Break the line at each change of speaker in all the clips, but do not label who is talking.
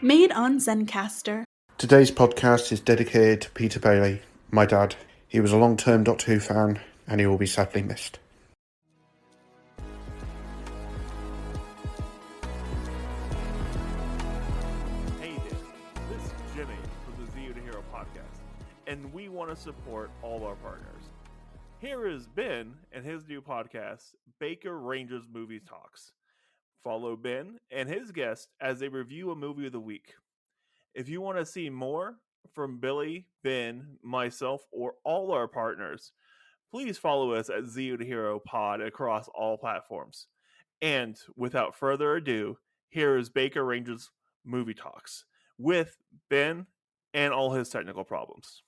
Made on Zencastr.
Today's podcast is dedicated to Peter Bailey, my dad. He was a long-term Doctor Who fan, and he will be sadly missed.
Hey there, this is Jimmy from the ZeoToHero podcast, and we want to support all our partners. Here is Ben and his new podcast, Baker Rangers Movie Talks. Follow Ben and his guests as they review a movie of the week. If you want to see more from Billy, Ben, myself, or all our partners, please follow us at ZeoToHeropod across all platforms. And without further ado, here is Baker Rangers Movie Talks with Ben and all his technical problems.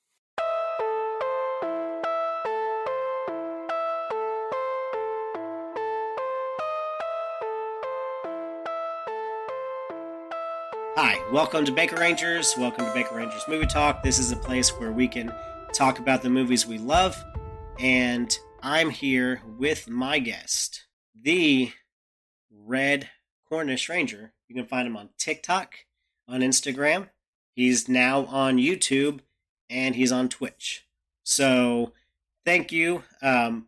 Hi, welcome to Baker Rangers. Welcome to Baker Rangers Movie Talk. This is a place where we can talk about the movies we love. And I'm here with my guest, the Red Cornish Ranger. You can find him on TikTok, on Instagram. He's now on YouTube, and he's on Twitch. So thank you,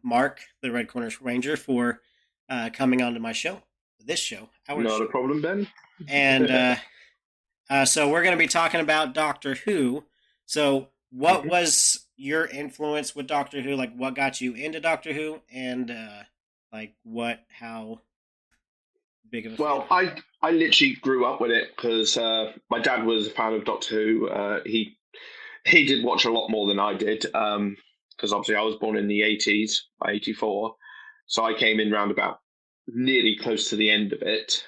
Mark, the Red Cornish Ranger, for coming onto my show. This show.
Not a problem, Ben.
And so we're going to be talking about Doctor Who. So what was your influence with Doctor Who? Like, what got you into Doctor Who? And, how big of a
Well, I literally grew up with it because my dad was a fan of Doctor Who. He did watch a lot more than I did because obviously I was born in the 80s, by 84. So I came in round about nearly close to the end of it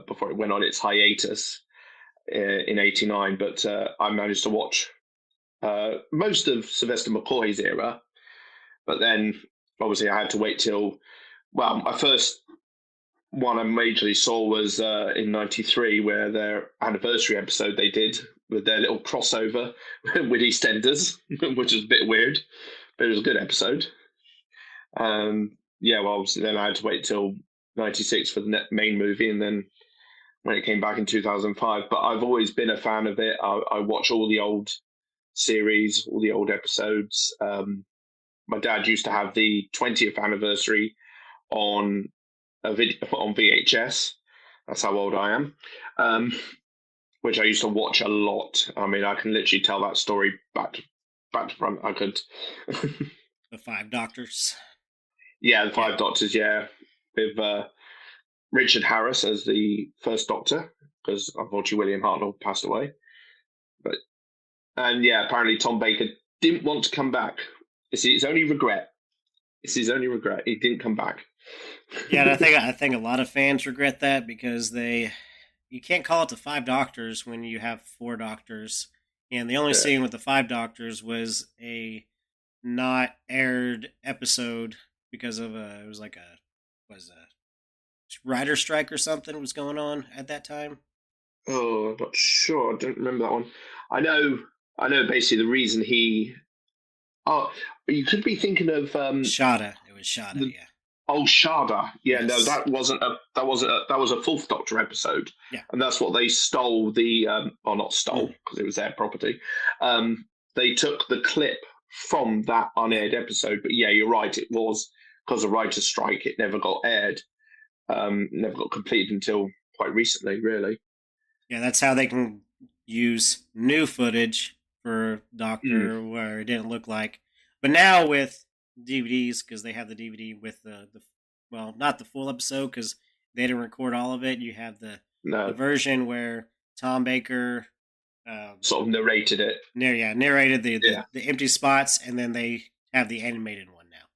before it went on its hiatus in 89. But I managed to watch most of Sylvester McCoy's era. But then obviously I had to wait till, well, my first one I majorly saw was in 93, where their anniversary episode they did with their little crossover with EastEnders, which was a bit weird, but it was a good episode. Obviously then I had to wait till 96 for the main movie, and then when it came back in 2005. But I've always been a fan of it. I watch all the old series, all the old episodes. My dad used to have the 20th anniversary on on VHS. That's how old I am. Which I used to watch a lot. I mean, I can literally tell that story back to front. I could.
The Five Doctors.
Yeah, the Five Doctors. Yeah, with Richard Harris as the first Doctor, because unfortunately William Hartnell passed away. Apparently Tom Baker didn't want to come back. It's his only regret. He didn't come back.
Yeah, and I think a lot of fans regret that because you can't call it the Five Doctors when you have four Doctors, and the only scene with the Five Doctors was a not aired episode because of it was a writer strike or something was going on at that time.
Oh, I'm not sure. I don't remember that one. I know basically the reason he. Oh, you could be thinking of
Shada. It was Shada, yeah.
Oh, Shada. Yeah,
Yes.
No, that was a Fourth Doctor episode.
Yeah.
And that's what they stole not stole because it was their property. They took the clip from that unaired episode. But yeah, you're right. It was because of writer's strike. It never got aired. Never got completed until quite recently, really.
Yeah, that's how they can use new footage for Doctor where it didn't look like. But now with DVDs, because they have the DVD with not the full episode because they didn't record all of it. You have the version where Tom Baker
sort of narrated it.
Narrated the empty spots, and then they have the animated one now.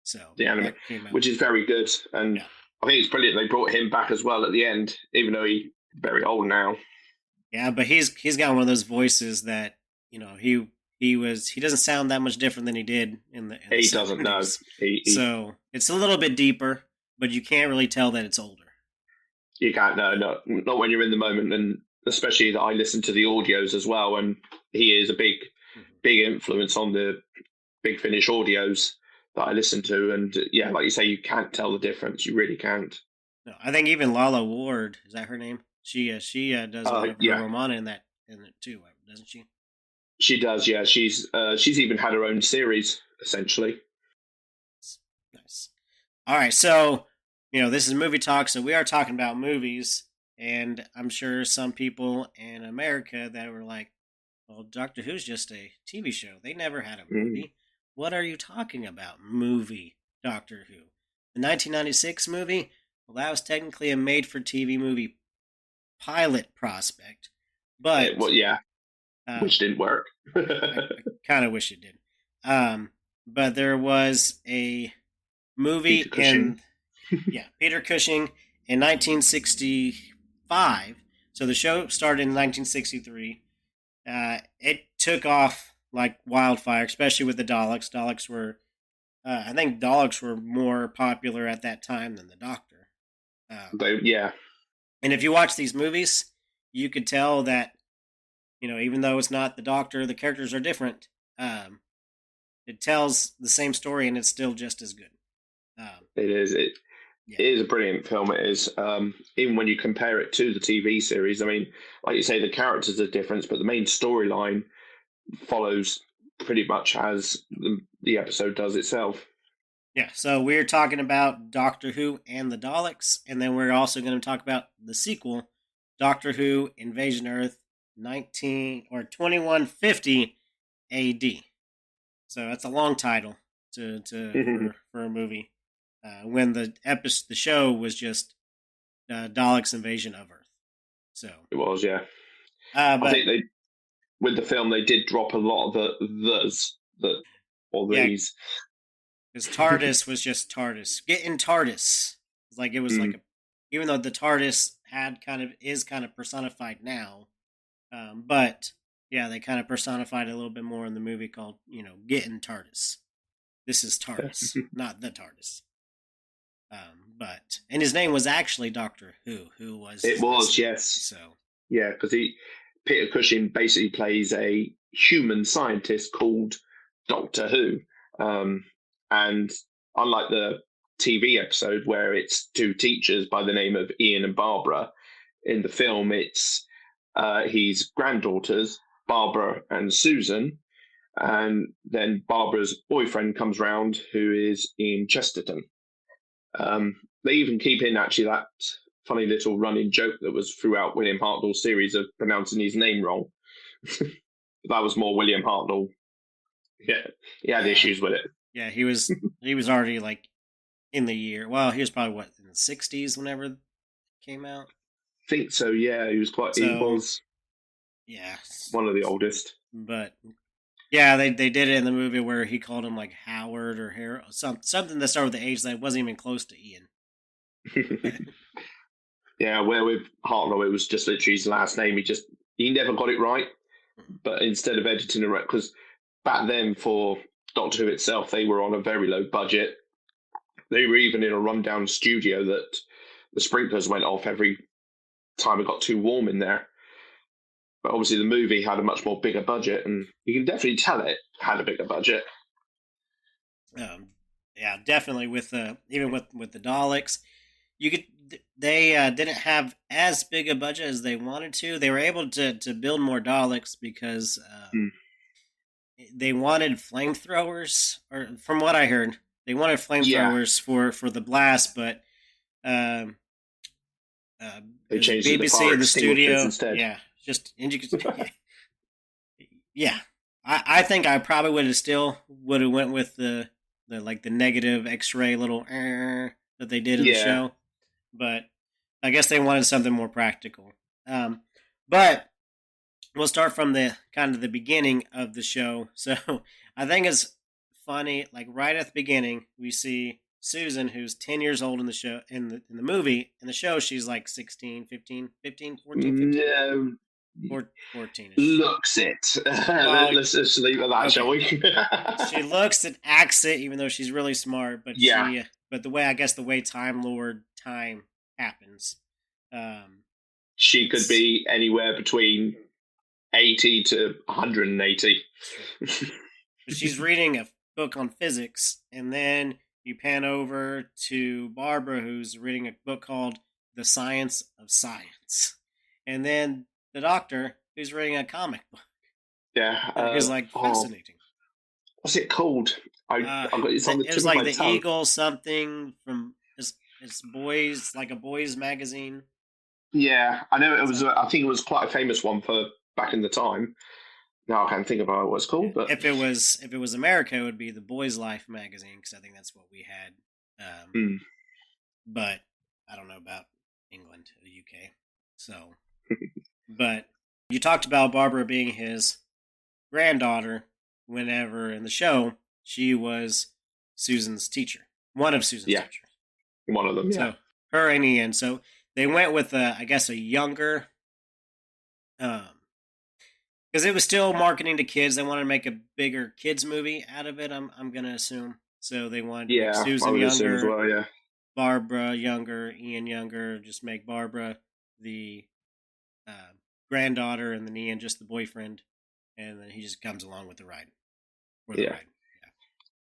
So
the anime, which is very good, and I think it's brilliant. They brought him back as well at the end, even though he's very old now.
Yeah, but he's got one of those voices that he doesn't sound that much different than he did in the.
He doesn't know.
So it's a little bit deeper, but you can't really tell that it's older.
You can't, no, not when you're in the moment, and especially that I listen to the audios as well, and he is a big influence on the Big Finish audios that I listen to, and like you say, you can't tell the difference. You really can't.
No, I think even Lala Ward, is that her name? She does one of her Romana in it too, doesn't she?
She does, yeah. She's even had her own series, essentially.
Nice. All right, so this is Movie Talk, so we are talking about movies, and I'm sure some people in America that were like, "Well, Doctor Who's just a TV show. They never had a movie. What are you talking about, movie Doctor Who?" The 1996 movie, well, that was technically a made-for-TV movie pilot prospect, but
which didn't work.
I kind of wish it did. But there was a movie Peter Cushing in 1965. So the show started in 1963. It took off like wildfire, especially with the Daleks. I think Daleks were more popular at that time than the Doctor. And if you watch these movies, you could tell that, even though it's not the Doctor, the characters are different. It tells the same story, and it's still just as good.
It is. It is a brilliant film. It is. Even when you compare it to the TV series, I mean, like you say, the characters are different, but the main storyline follows pretty much as the episode does itself.
Yeah, so we're talking about Doctor Who and the Daleks, and then we're also going to talk about the sequel, Doctor Who Invasion Earth 2150 AD. So that's a long title for a movie. When the show was just Daleks Invasion of Earth. So
it was, yeah.
But,
I think with the film they did drop a lot of these.
Because TARDIS was just TARDIS. Getting TARDIS. It was even though the TARDIS is kind of personified now, but yeah, they kind of personified it a little bit more in the movie called Getting TARDIS. This is TARDIS, not the TARDIS. And his name was actually Doctor Who.
Yes.
So
yeah, because Peter Cushing basically plays a human scientist called Doctor Who, and unlike the TV episode where it's two teachers by the name of Ian and Barbara, in the film it's his granddaughters Barbara and Susan, and then Barbara's boyfriend comes round, who is Ian Chesterton. They even keep in actually that funny little running joke that was throughout William Hartnell's series of pronouncing his name wrong. That was more William Hartnell. Yeah, he had issues with it.
Yeah, he was already like in the year. Well, he was probably in the 60s whenever it came out.
I think so. Yeah, he was one of the oldest.
But yeah, they did it in the movie where he called him like Howard or Harold, something that started with the H that wasn't even close to Ian.
Yeah, where with Hartnell, it was just literally his last name. He never got it right. But instead of editing it, because back then for Doctor Who itself, they were on a very low budget. They were even in a rundown studio that the sprinklers went off every time it got too warm in there. But obviously the movie had a much more bigger budget, and you can definitely tell it had a bigger budget.
Yeah, definitely even with the Daleks, they didn't have as big a budget as they wanted to. They were able to build more Daleks because they wanted flamethrowers, or from what I heard, they wanted flamethrowers for the blast, but
they changed
BBC in the studio
instead.
Yeah. Yeah, I think I probably would have went with the negative X-ray little that they did in the show, but I guess they wanted something more practical. But we'll start from the kind of the beginning of the show. So I think it's funny, like right at the beginning, we see Susan, who's 10 years old in the show, in the movie. In the show, she's like 16, 15, 14, 15.
No.
14.
Looks it. Let's just leave it at that, shall we?
She looks and acts it, even though she's really smart. But but the way Time Lord time happens,
she could be anywhere between 80 to 180.
She's reading a book on physics, and then you pan over to Barbara, who's reading a book called The Science of Science. And then the Doctor, who's reading a comic book,
Yeah.
is like fascinating.
What's it called? It's on the
It
tip
was
of
like
my
the
tongue.
Eagle something from it's boys, like a boys magazine.
Yeah, I know it was.
So-
I think it was quite a famous one for back in the time. Now I can't think about what it's called, but
if it was America, it would be the Boys Life magazine because I think that's what we had. But I don't know about England or the UK. So, but you talked about Barbara being his granddaughter. Whenever in the show, she was Susan's teacher, one of Susan's teachers.
One of them. Yeah.
So her and Ian. So they went with I guess a younger. Because it was still marketing to kids. They wanted to make a bigger kids movie out of it. I'm gonna assume. So they wanted to make Susan younger,
as well, yeah.
Barbara younger, Ian younger. Just make Barbara the granddaughter, and then Ian just the boyfriend, and then he just comes along with the ride.
Yeah.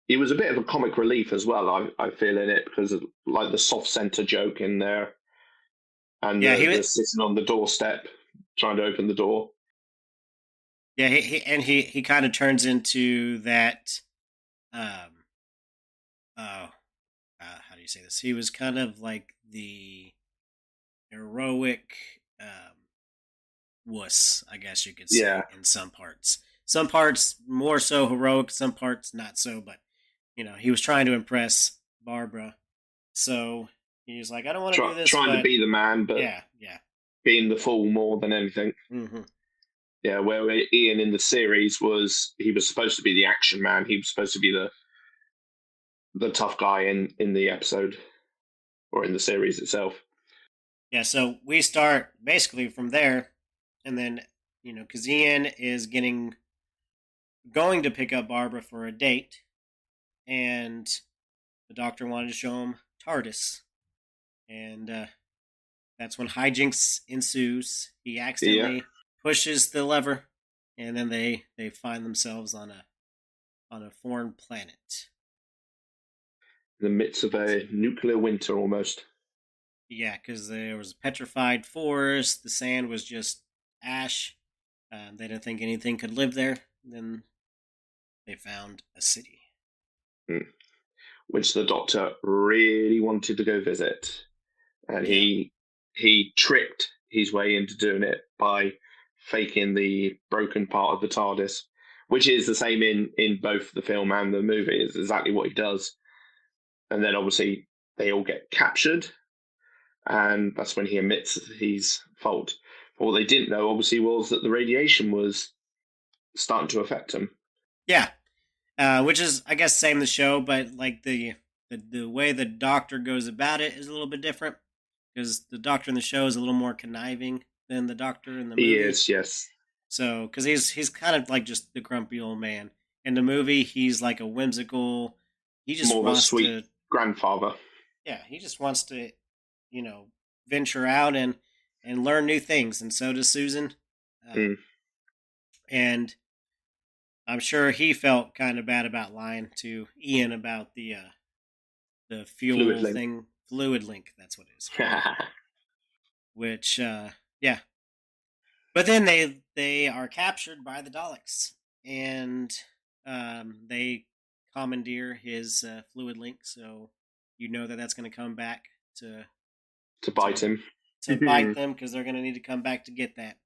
It was a bit of a comic relief as well. I feel in it because of like the soft center joke in there, and he was sitting on the doorstep trying to open the door.
Yeah, he kind of turns into that. How do you say this? He was kind of like the heroic wuss, I guess you could say, in some parts. Some parts more so heroic, some parts not so. But he was trying to impress Barbara, so he was like, "I don't want to do this."
Trying to be the man, but being the fool more than anything.
Mm-hmm.
Yeah, where Ian in the series was supposed to be the action man. He was supposed to be the tough guy in the episode or in the series itself.
Yeah, so we start basically from there, and then because Ian is going to pick up Barbara for a date, and the Doctor wanted to show him TARDIS, and that's when hijinks ensues. He accidentally pushes the lever, and then they find themselves on a foreign planet.
In the midst of a nuclear winter, almost.
Yeah, because there was a petrified forest. The sand was just ash. They didn't think anything could live there. Then they found a city.
Which the Doctor really wanted to go visit. And he tricked his way into doing it by faking the broken part of the TARDIS, which is the same in both the film and the movie. It's exactly what he does. And then obviously they all get captured, and that's when he admits his fault. But what they didn't know, obviously, was that the radiation was starting to affect him.
Yeah, which is, I guess, same the show, but like the way the Doctor goes about it is a little bit different, because the Doctor in the show is a little more conniving than the Doctor in the movie.
He is, yes.
So, because he's kind of like just the grumpy old man. In the movie, he's like a whimsical. He just
more
wants
of a sweet grandfather.
Yeah, he just wants to, venture out and learn new things, and so does Susan. And I'm sure he felt kind of bad about lying to Ian about the fuel thing, fluid link. That's what it is. Which, but then they are captured by the Daleks, and they commandeer his fluid link. So that's going to come back to
bite him.
To bite them, because they're going to need to come back to get that.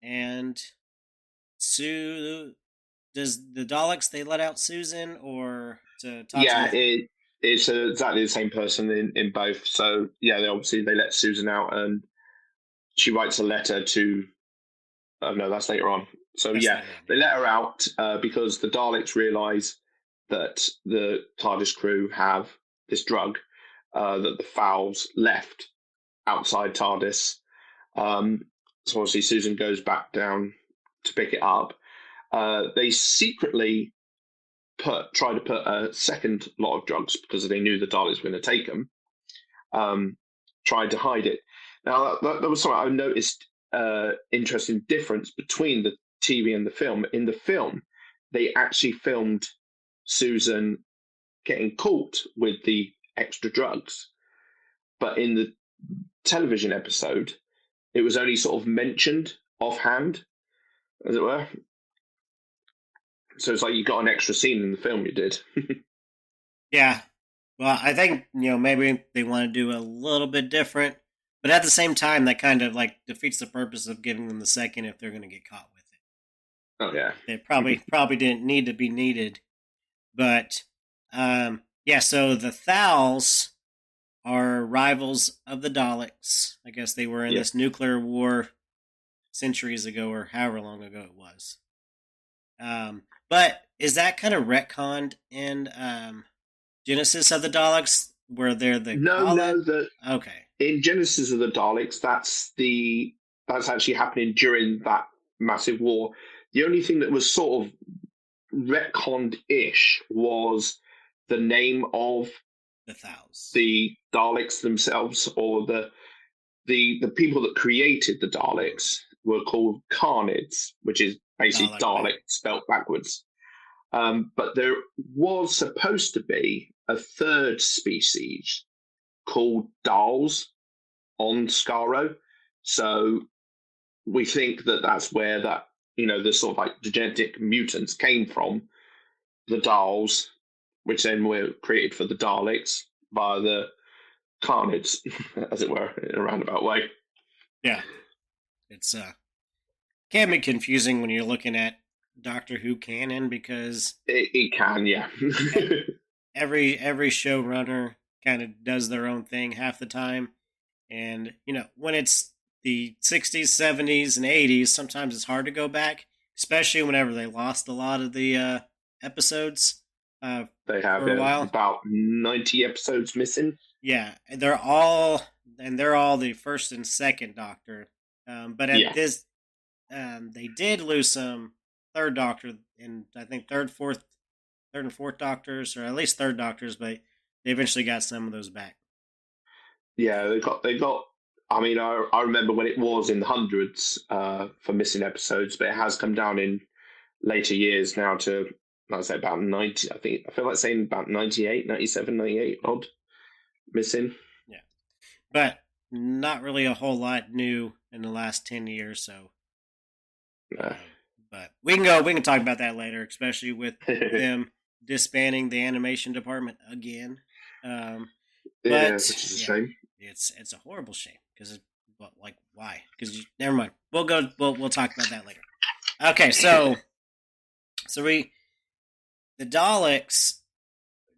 And Sue, does the Daleks, they let out Susan or to talk to
it's exactly the same person in both. So they let Susan out, and she writes a letter to. Oh no, that's later on. So they let her out because the Daleks realise that the TARDIS crew have this drug that the Fowls left outside TARDIS. So obviously Susan goes back down to pick it up. They secretly try to put a second lot of drugs because they knew the Daleks were going to take them. Tried to hide it. Now that was something I noticed. Interesting difference between the TV and the film. In the film, they actually filmed Susan getting caught with the extra drugs, but in television episode, it was only sort of mentioned offhand, as it were. So it's like you got an extra scene in the film you did.
Yeah. Well, I think, maybe they want to do a little bit different, but at the same time, that kind of like defeats the purpose of giving them the second if they're going to get caught with it.
Oh yeah.
They probably didn't need to be needed. But so the Thals are rivals of the Daleks. I guess they were in this nuclear war centuries ago or however long ago it was. But is that kind of retconned in Genesis of the Daleks, where they're the okay.
In Genesis of the Daleks, that's actually happening during that massive war. The only thing that was sort of retconned-ish was the name of
the Thals,
the Daleks themselves, or the people that created the Daleks were called Carnids, which is basically Dalek spelt backwards. But there was supposed to be a third species called Dals on Skaro. So we think that that's where that, the sort of like the genetic mutants came from, the Dals, which then were created for the Daleks by the Carnids, as it were, in a roundabout way.
Yeah. It's can be confusing when you're looking at Doctor Who canon, because
it can, yeah.
every showrunner kind of does their own thing half the time, and when it's the 60s, 70s, and 80s, sometimes it's hard to go back, especially whenever they lost a lot of the episodes.
They have
for a while.
About 90 episodes missing.
Yeah, they're all the first and second Doctor, but at this. They did lose some third Doctor, and I think third and fourth Doctors, or at least third Doctors, but they eventually got some of those back.
Yeah, they got. I mean, I remember when it was in the hundreds for missing episodes, but it has come down in later years now to, I'd say about 90. I feel like saying about 98, 97, 98 odd missing.
Yeah, but not really a whole lot new in the last 10 years, so. But we can talk about that later, especially with them disbanding the animation department again.
Which is a shame.
It's a horrible shame, because why? Because never mind. We'll talk about that later. Okay, so the Daleks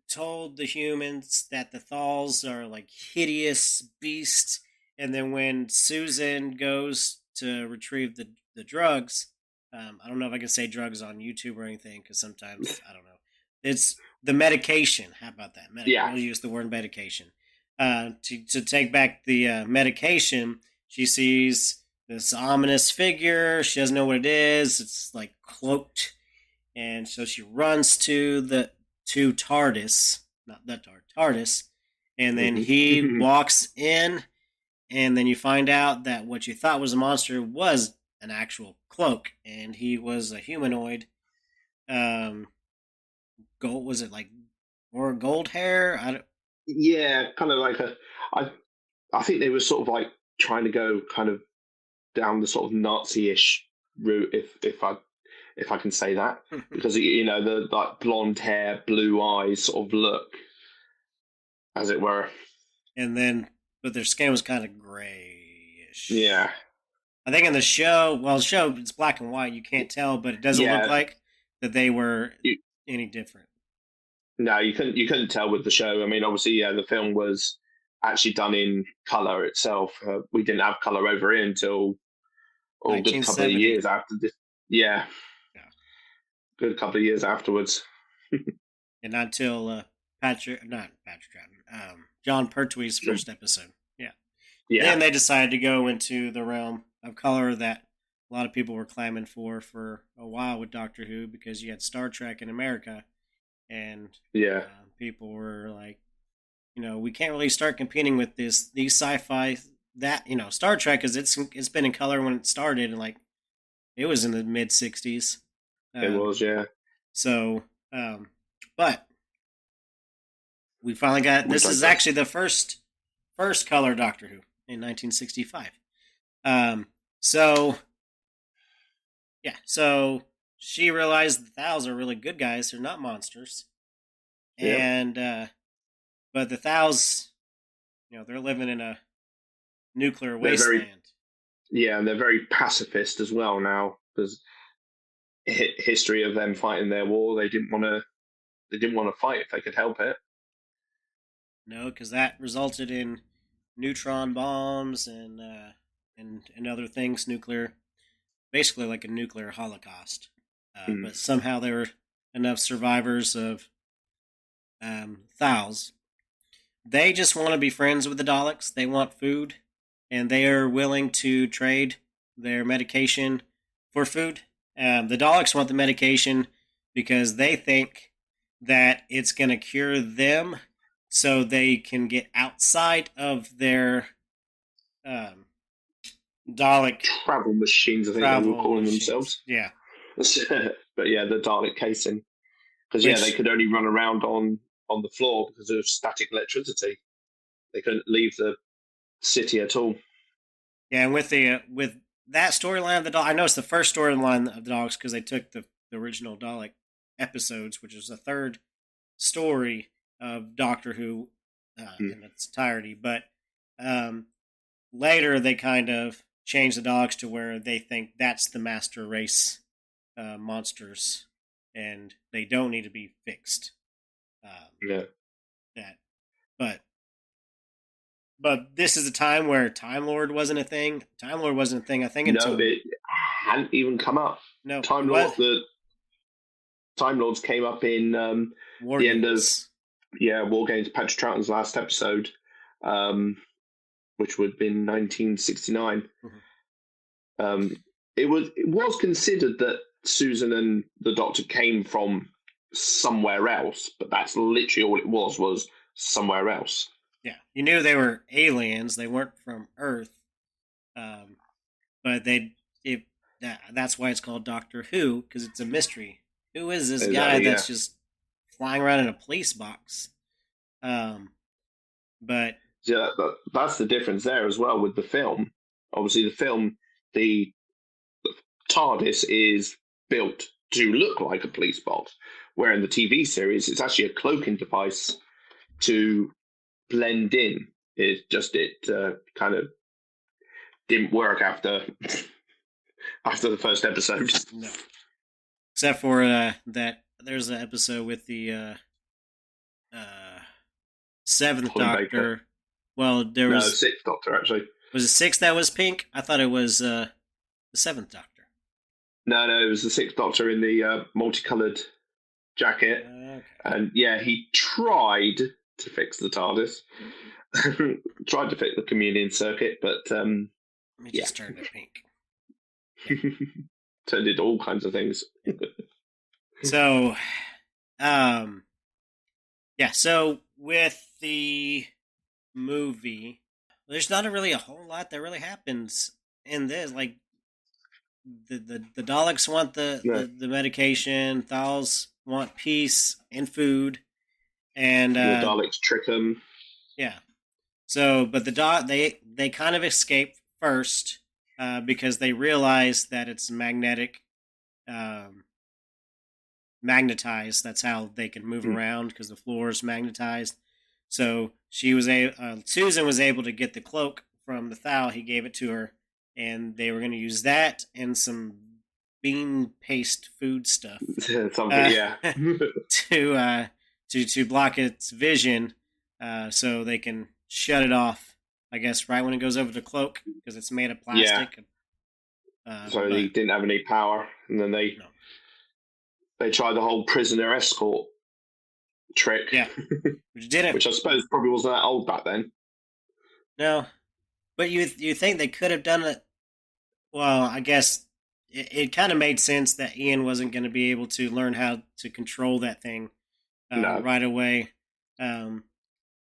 told the humans that the Thals are like hideous beasts, and then when Susan goes to retrieve the drugs, I don't know if I can say drugs on YouTube or anything, because sometimes I don't know. It's the medication. How about that? We'll use the word medication. To take back the medication, she sees this ominous figure. She doesn't know what it is. It's like cloaked, and so she runs to TARDIS, not the TARDIS, and then he walks in, and then you find out that what you thought was a monster was an actual cloak, and he was a humanoid. Gold, was it like more gold hair?
Yeah, kind of like I think they were sort of like trying to go kind of down the sort of Nazi-ish route, if I can say that, because the like blonde hair, blue eyes sort of look, as it were.
And then, but their skin was kind of grayish.
Yeah.
I think in the show, it's black and white. You can't tell, but it doesn't look like that they were any different.
No, you couldn't tell with the show. I mean, obviously, the film was actually done in color itself. We didn't have color over here until a good couple of years after this. Yeah. Good couple of years afterwards.
And not until John Pertwee's first episode. Yeah. Then they decided to go into the realm of color that a lot of people were clamming for a while with Doctor Who, because you had Star Trek in America, and people were like, we can't really start competing with these sci-fi that Star Trek, because it's been in color when it started, and like it was in the mid 60s.
It was, yeah.
So, but we finally got. This is actually the first color Doctor Who. in 1965. So she realized the Thals are really good guys. They're not monsters.
Yep.
And but the Thals, they're living in a nuclear wasteland.
And they're very pacifist as well now. There's history of them fighting their war. They didn't want to fight if they could help it.
No, because that resulted in neutron bombs and other things, nuclear, basically like a nuclear holocaust. But somehow there were enough survivors of Thals. They just want to be friends with the Daleks. They want food, and they are willing to trade their medication for food. The Daleks want the medication because they think that it's going to cure them, so they can get outside of their Dalek
travel machines. I think they were calling themselves.
Yeah,
but yeah, the Dalek casing, because they could only run around on the floor because of static electricity. They couldn't leave the city at all.
Yeah, and with that storyline of the Daleks, I know it's the first storyline of the Daleks because they took the original Dalek episodes, which is the third story of Doctor Who in its entirety. But later they kind of changed the Daleks to where they think that's the master race monsters, and they don't need to be fixed. But this is a time where Time Lord wasn't a thing. Time Lord wasn't a thing, I think, until...
No, it hadn't even come up.
No.
The Time Lords came up in the end of War Games, Patrick Troughton's last episode, which would have been 1969. Mm-hmm. It was considered that Susan and the Doctor came from somewhere else, but that's literally all it was somewhere else.
Yeah, you knew they were aliens. They weren't from Earth, but that's why it's called Doctor Who, because it's a mystery. Who is this guy that's just flying around in a police box? But
yeah, that's the difference there as well with the film. Obviously, the TARDIS is built to look like a police box, where in the TV series it's actually a cloaking device to blend in. It kind of didn't work after the first episode.
No, except for that there's an episode with the seventh Doctor. Baker. Well, there was
sixth Doctor actually.
Was it sixth that was pink? I thought it was the seventh Doctor.
No, it was the sixth Doctor in the multicolored jacket, and he tried to fix the TARDIS. Tried to fix the communion circuit, but
it just turned it pink.
Turned into all kinds of things.
So, so with the movie, there's not really a whole lot that really happens in this. Like the Daleks want the medication, Thals want peace and food, and the
Daleks trick them.
Yeah. So, but they kind of escape first because they realize that it's magnetized. That's how they can move around, because the floor is magnetized. So Susan was able to get the cloak from the Thal. He gave it to her, and they were going to use that and some bean paste food stuff to block its vision, so they can shut it off, I guess, right when it goes over the cloak, because it's made of plastic.
So they didn't have any power, and then they tried the whole prisoner escort trick.
Yeah, which didn't.
Which I suppose probably wasn't that old back then.
No, but you think they could have done it? Well, I guess it kind of made sense that Ian wasn't going to be able to learn how to control that thing right away.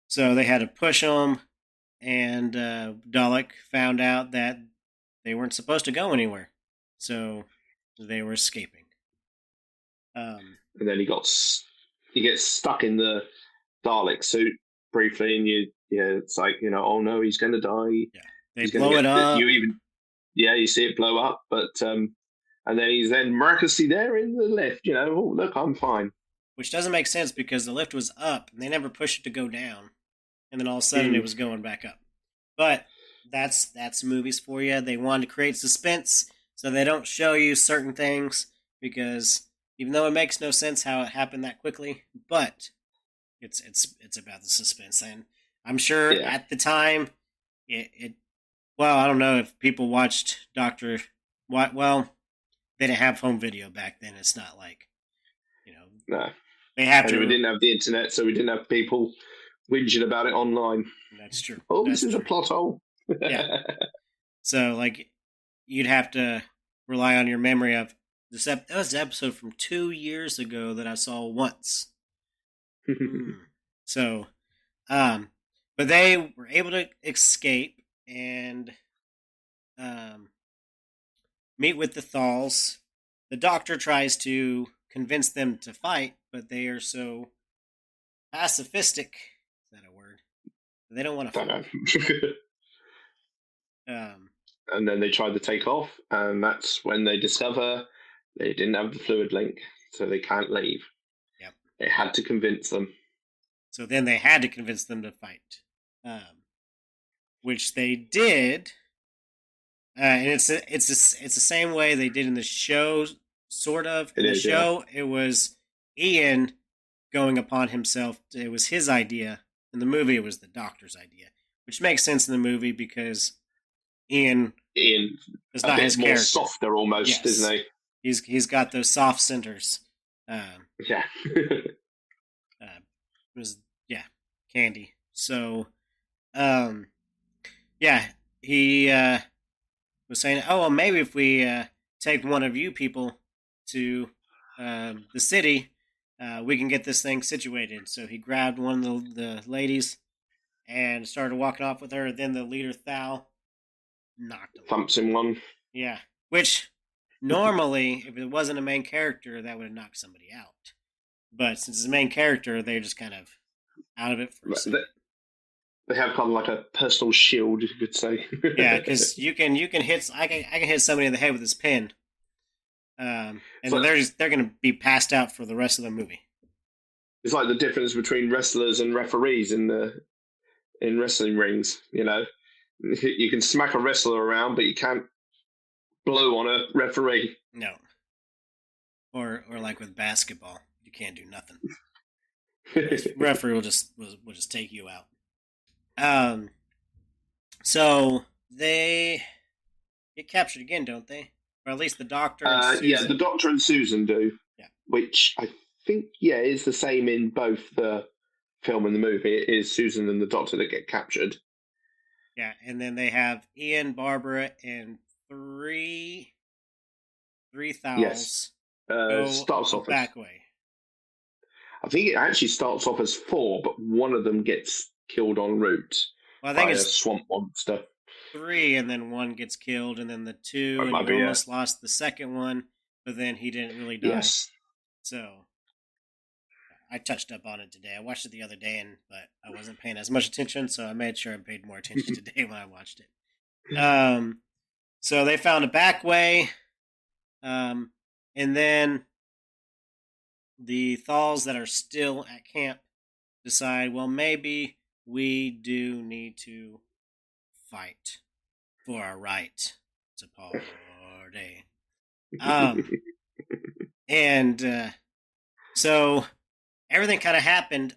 So they had to push them, and Dalek found out that they weren't supposed to go anywhere, so they were escaping.
And then he gets stuck in the Dalek suit briefly, and it's like, oh no, he's going to die.
Yeah, they
He's
blow it up.
You see it blow up, but and then he's then miraculously there in the lift. Oh look, I'm fine.
Which doesn't make sense because the lift was up and they never pushed it to go down, and then all of a sudden it was going back up. But that's movies for you. They wanted to create suspense, so they don't show you certain things because even though it makes no sense how it happened that quickly, but it's about the suspense, and I'm sure at the time it well, I don't know if people watched well, they didn't have home video back then. It's not like,
No.
They have to.
We didn't have the internet, so we didn't have people whinging about it online.
That's true.
Oh, this is a plot hole.
Yeah. So, like, you'd have to rely on your memory of this. That was an episode from 2 years ago that I saw once. So, but they were able to escape and meet with the Thals. The Doctor tries to convince them to fight, but they are so pacifistic. Is that a word? They don't want to fight.
And then they tried to take off, and that's when they discover they didn't have the fluid link, so they can't leave.
Yep.
They had to convince them.
So then they had to convince them to fight, which they did. And it's the same way they did in the show, sort of. In the show, it was Ian going upon himself. It was his idea. In the movie, it was the Doctor's idea, which makes sense in the movie because Ian is not his character.
Softer almost, isn't he?
He's got those soft centers.
Yeah.
It was Candy. So, he was saying, "Oh, well, maybe if we take one of you people to the city, we can get this thing situated." So he grabbed one of the ladies and started walking off with her. Then the leader Thal knocked him.
Thumps him one.
Yeah, which normally, if it wasn't a main character, that would have knocked somebody out. But since it's a main character, they're just kind of out of it for a second.
They have kind of like a personal shield, you could say.
Yeah, because you can hit. I can hit somebody in the head with this pin, and they're going to be passed out for the rest of the movie.
It's like the difference between wrestlers and referees in wrestling rings. You can smack a wrestler around, but you can't blow on a referee.
No. Or like with basketball, you can't do nothing. Referee will just take you out. So they get captured again, don't they? Or at least the Doctor and Susan.
Yeah, the Doctor and Susan do.
Yeah.
Which I think, is the same in both the film and the movie. It is Susan and the Doctor that get captured.
Yeah, and then they have Ian, Barbara, and three Thals.
Yes. Starts off
back way.
I think it actually starts off as 4, but one of them gets killed en route.
Well, I think it's
a swamp monster.
3, and then 1 gets killed, and then the 2, and you almost lost the second one, but then he didn't really die.
Yes.
So I touched up on it today. I watched it the other day, but I wasn't paying as much attention, so I made sure I paid more attention today when I watched it. So they found a back way, and then the Thals that are still at camp decide, well, maybe we do need to fight for our right to party. And so everything kind of happened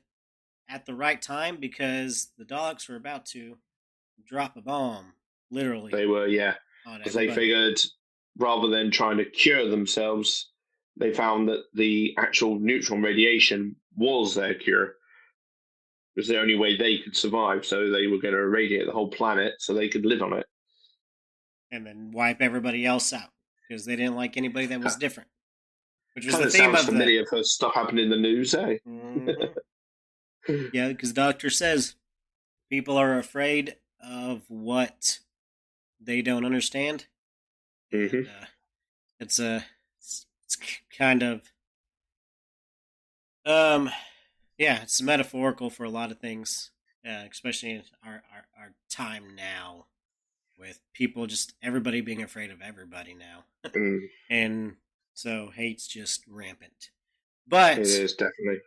at the right time because the Daleks were about to drop a bomb, literally.
They were, because they figured rather than trying to cure themselves, they found that the actual neutron radiation was their cure. It was the only way they could survive, so they were going to irradiate the whole planet so they could live on it.
And then wipe everybody else out, because they didn't like anybody that was different. Which was
kind
the theme
sounds
of
familiar for stuff happening in the news, eh?
Mm-hmm. Yeah, because Doctor says people are afraid of what they don't understand.
Mm-hmm.
And, it's kind of it's metaphorical for a lot of things, especially in our time now, with people everybody being afraid of everybody now, and so hate's just rampant. But
it is definitely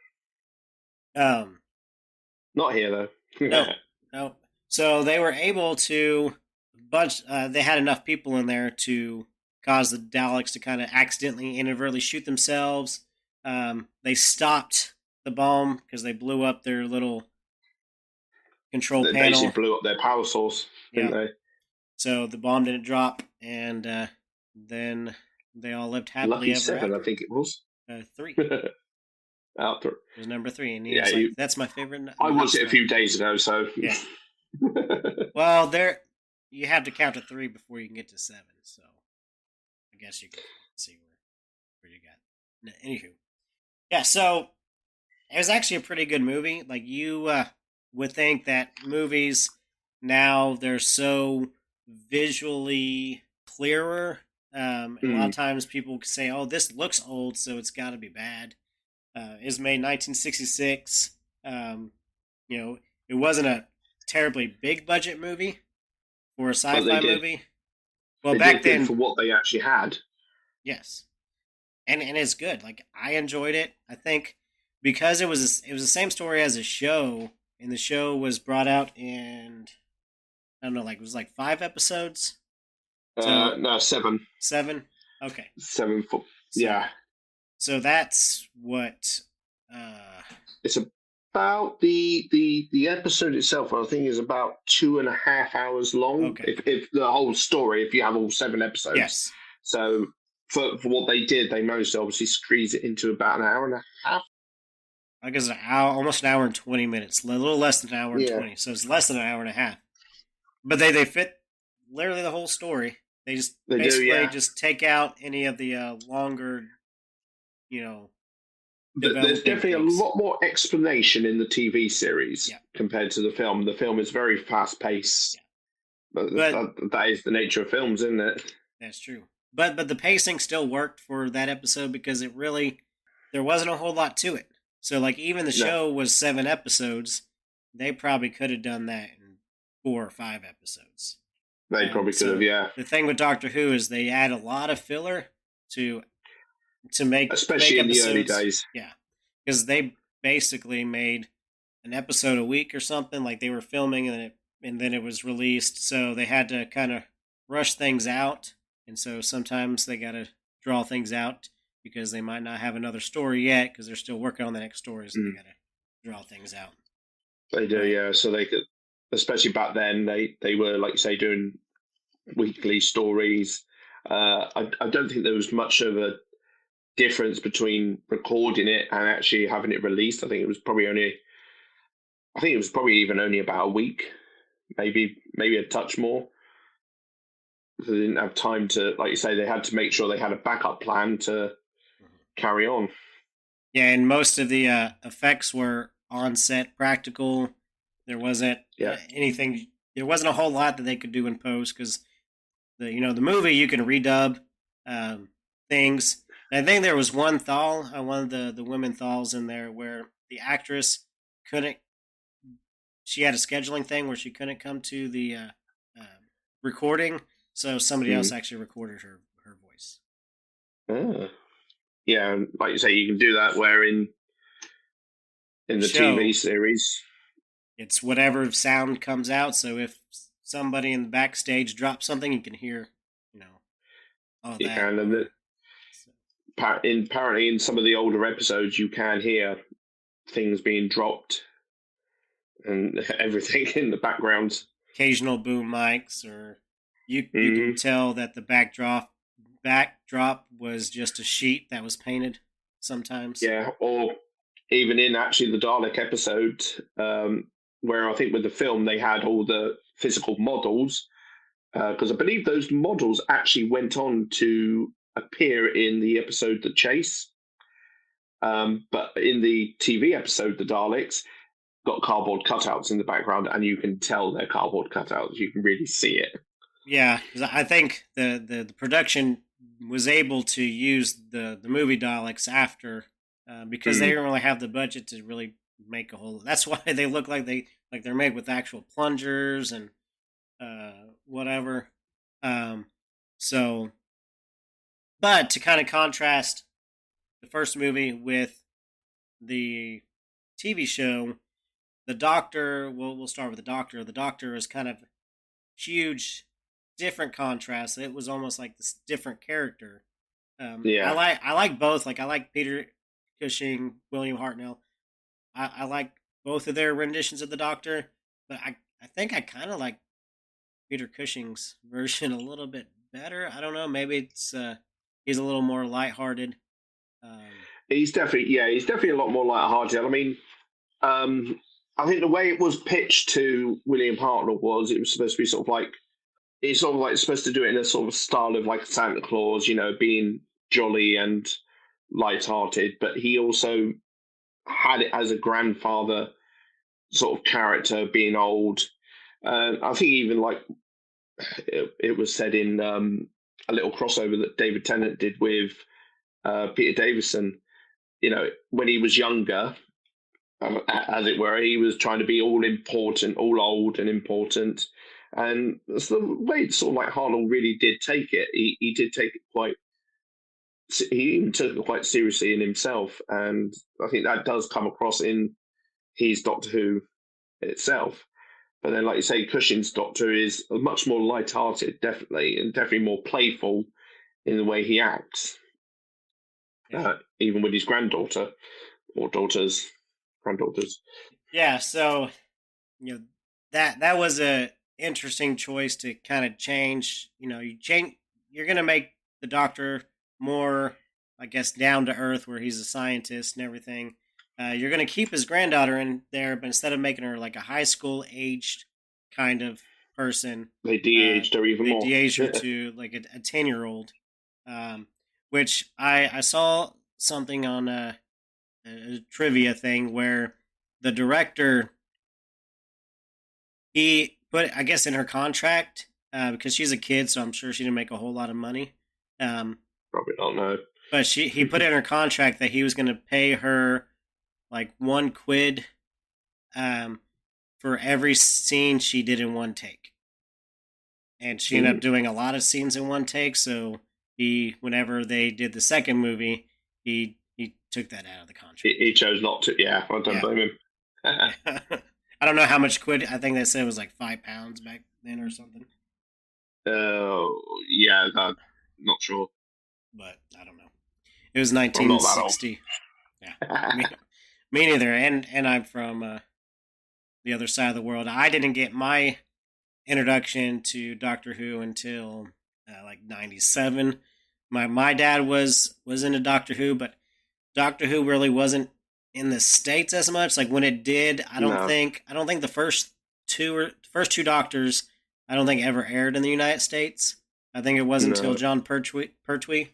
not here though.
no. So they were able to they had enough people in there to cause the Daleks to kind of accidentally, inadvertently shoot themselves. They stopped the bomb because they blew up their little control
They
panel.
basically blew up their power source, didn't they?
So the bomb didn't drop, and then they all lived happily
Lucky
ever
7,
after.
I think it was.
3.
Out there.
It was number 3, and he
Yeah,
was like, "That's my favorite."
I watched it a few days ago, so
yeah. Well, you have to count to 3 before you can get to 7. So I guess you can see where you got. No, anywho, yeah. So it was actually a pretty good movie. Like, you would think that movies now, they're so visually clearer. A lot of times people say, "Oh, this looks old, so it's got to be bad." It was made in 1966. It wasn't a terribly big budget movie for a sci-fi movie. Well,
they
back
did
then,
for what they actually had.
yes, and it's good. Like, I enjoyed it. I think because it was the same story as a show, and the show was brought out in, I don't know, like, it was like 5 episodes.
No, 7.
7. Okay.
7 foot. Yeah.
So that's what.
It's about the episode itself. I think is about 2.5 hours long.
Okay.
If the whole story, if you have all 7 episodes.
Yes.
So for what they did, they managed to obviously squeeze it into about an hour and a half.
I guess almost an hour and 20 minutes, a little less than an hour and 20. So it's less than an hour and a half. But they fit literally the whole story. They just take out any of the longer,
There's definitely
things.
a lot more explanation in the TV series compared to the film. The film is very fast paced. But that is the nature of films, isn't it?
That's true. But the pacing still worked for that episode because there wasn't a whole lot to it. So, like, even the show was 7 episodes. They probably could have done that in 4 or 5 episodes.
They probably could have, yeah.
The thing with Doctor Who is they add a lot of filler to make,
especially in the early days.
Yeah, because they basically made an episode a week or something. Like, they were filming and then it was released, so they had to kind of rush things out. And so sometimes they got to draw things out because they might not have another story yet because they're still working on the next story, so they got to draw things out.
They do, yeah. So they could, especially back then, they were, like you say, doing weekly stories. I don't think there was much of a difference between recording it and actually having it released. I think it was probably even only about a week, maybe a touch more. They didn't have time to, like you say, they had to make sure they had a backup plan to carry on.
Yeah, and most of the effects were on-set practical. There wasn't anything. There wasn't a whole lot that they could do in post because the movie you can redub things. And I think there was one of the women thalls in there where the actress couldn't. She had a scheduling thing where she couldn't come to the recording, so somebody else actually recorded her voice.
Yeah, and like you say, you can do that where in the TV series,
it's whatever sound comes out. So if somebody in the backstage drops something, you can hear, all that.
You can, and apparently in some of the older episodes, you can hear things being dropped and everything in the background.
Occasional boom mics, or you can tell that the backdrop was just a sheet that was painted sometimes.
Yeah, or even in actually the Dalek episode, where I think with the film they had all the physical models, because I believe those models actually went on to appear in the episode The Chase. But in the TV episode, The Daleks got cardboard cutouts in the background, and you can tell they're cardboard cutouts. You can really see it.
Yeah, because I think the production was able to use the movie Daleks after because they didn't really have the budget to really make a whole. That's why they look like they like they're made with actual plungers and whatever. So, but to kind of contrast the first movie with the TV show, the Doctor. We'll start with the Doctor. The Doctor is kind of huge, different contrast. It was almost like this different character. I like both. Like I like Peter Cushing, William Hartnell. I like both of their renditions of the Doctor, but I think I kind of like Peter Cushing's version a little bit better. I don't know. Maybe it's he's a little more lighthearted.
He's definitely a lot more lighthearted. I mean, I think the way it was pitched to William Hartnell was it was supposed to be sort of like it's sort of like supposed to do it in a sort of style of like Santa Claus, being jolly and lighthearted, but he also had it as a grandfather sort of character, being old. I think even like it was said in a little crossover that David Tennant did with Peter Davison. When he was younger, as it were, he was trying to be all important, all old and important. And that's the way sort of like Hartnell really did take it. He did take it he even took it quite seriously in himself. And I think that does come across in his Doctor Who itself. But then, like you say, Cushing's Doctor is much more light-hearted, definitely, and definitely more playful in the way he acts. Even with his granddaughter or granddaughters.
Yeah, so that was a interesting choice to kind of change. You're going to make the Doctor more, I guess, down to earth, where he's a scientist and everything. You're going to keep his granddaughter in there, but instead of making her like a high school aged kind of person,
they de-aged her even more.
They de-aged her to like a 10-year-old, which I saw something on a trivia thing where the director, he put, I guess, in her contract, because she's a kid, so I'm sure she didn't make a whole lot of money.
Probably don't know.
But he put in her contract that he was going to pay her like £1 for every scene she did in one take. And she ended up doing a lot of scenes in one take, so whenever they did the second movie, he took that out of the contract.
He chose not to, I don't blame him.
I don't know how much quid, I think they said it was like £5 back then or something.
I'm not sure.
But I don't know. It was 1960. Yeah, me neither. And I'm from the other side of the world. I didn't get my introduction to Doctor Who until like 97. My dad was into Doctor Who, but Doctor Who really wasn't in the States as much. Like when it did, I don't think the first two Doctors, I don't think ever aired in the United States. I think it wasn't until John Pertwee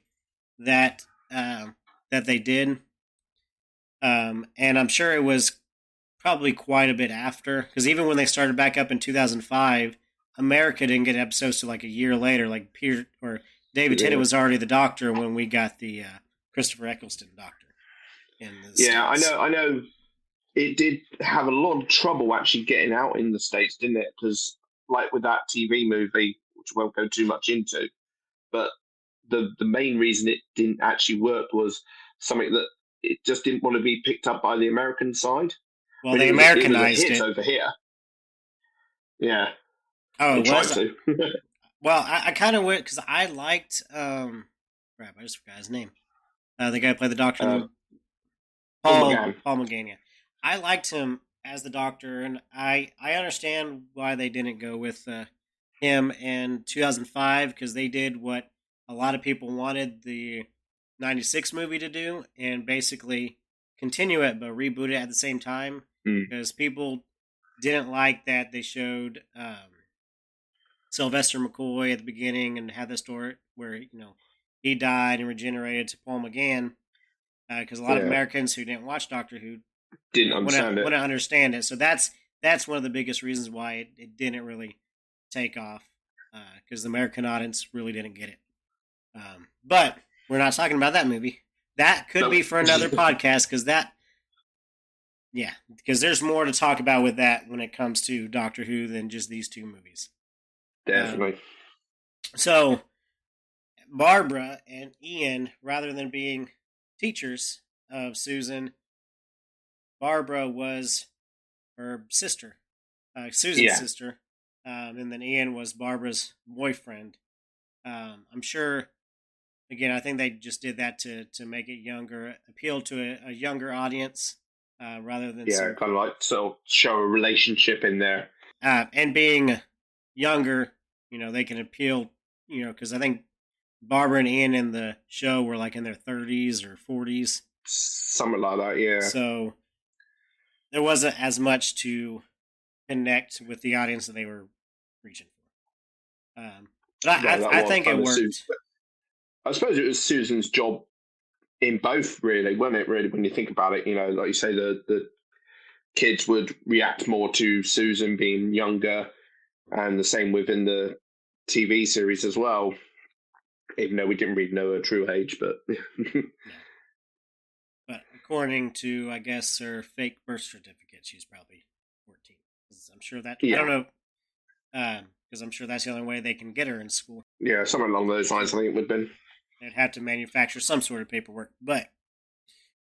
that they did. And I'm sure it was probably quite a bit after, because even when they started back up in 2005, America didn't get episodes till like a year later. Like Peter or David Tennant was already the Doctor when we got the Christopher Eccleston Doctor.
States. I know. It did have a lot of trouble actually getting out in the States, didn't it? Because like with that TV movie, which I won't go too much into, but the main reason it didn't actually work was something that it just didn't want to be picked up by the American side.
Well, they Americanized
it over here. Yeah.
Oh, it was. Well, I kind of went because I liked. Crap, I just forgot his name. The guy who played the Doctor. Paul McGann. Yeah. I liked him as the Doctor, and I understand why they didn't go with him in 2005, because they did what a lot of people wanted the 96 movie to do, and basically continue it but reboot it at the same time, because people didn't like that they showed Sylvester McCoy at the beginning and had the story where he died and regenerated to Paul McGann, because a lot of Americans who didn't watch Doctor Who
wouldn't
understand it. So that's one of the biggest reasons why it didn't really take off, because the American audience really didn't get it. But we're not talking about that movie. That could be for another podcast, because Yeah, because there's more to talk about with that when it comes to Doctor Who than just these two movies.
Definitely.
So, Barbara and Ian, rather than being teachers of Susan, Barbara was her sister, Susan's sister, and then Ian was Barbara's boyfriend. I'm sure, again, I think they just did that to make it younger, appeal to a younger audience, rather than
kind of like sort of show a relationship in there.
And being younger, they can appeal, because I think Barbara and Ian in the show were like in their 30s or 40s.
Something like that, yeah.
So there wasn't as much to connect with the audience that they were reaching for. But I think it worked.
I suppose it was Susan's job in both, really, wasn't it, really, when you think about it? Like you say, the kids would react more to Susan being younger, and the same within the TV series as well. Even though we didn't really know her true age, but
But according to, I guess, her fake birth certificate, she's probably 14. I'm sure that I don't know, because I'm sure that's the only way they can get her in school.
Yeah, something along those lines. I think it would have been.
They'd have to manufacture some sort of paperwork,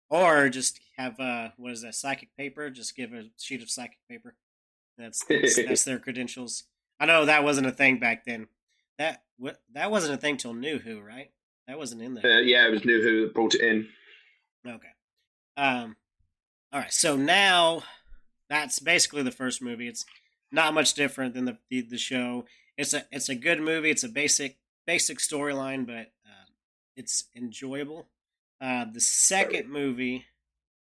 or just have what is that, psychic paper? Just give a sheet of psychic paper. That's their credentials. I know that wasn't a thing back then. That wasn't a thing till New Who, right? That wasn't in there.
Yeah, it was New Who that brought it in.
Okay. All right. So now that's basically the first movie. It's not much different than the show. It's a good movie. It's a basic storyline, but it's enjoyable. The second movie,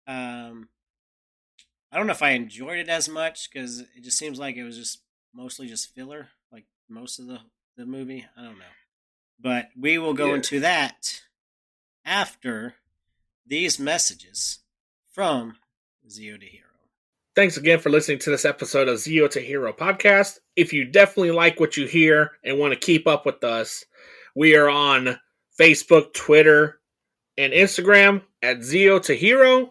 I don't know if I enjoyed it as much because it just seems like it was just mostly just filler, like most of the movie. I don't know. But we will go into that after these messages from ZeoToHero.
Thanks again for listening to this episode of ZeoToHero podcast. If you definitely like what you hear and want to keep up with us, we are on Facebook, Twitter, and Instagram at ZeoToHero.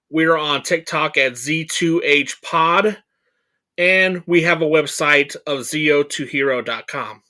We are on TikTok at Z2HPod. And we have a website of zeotohero.com.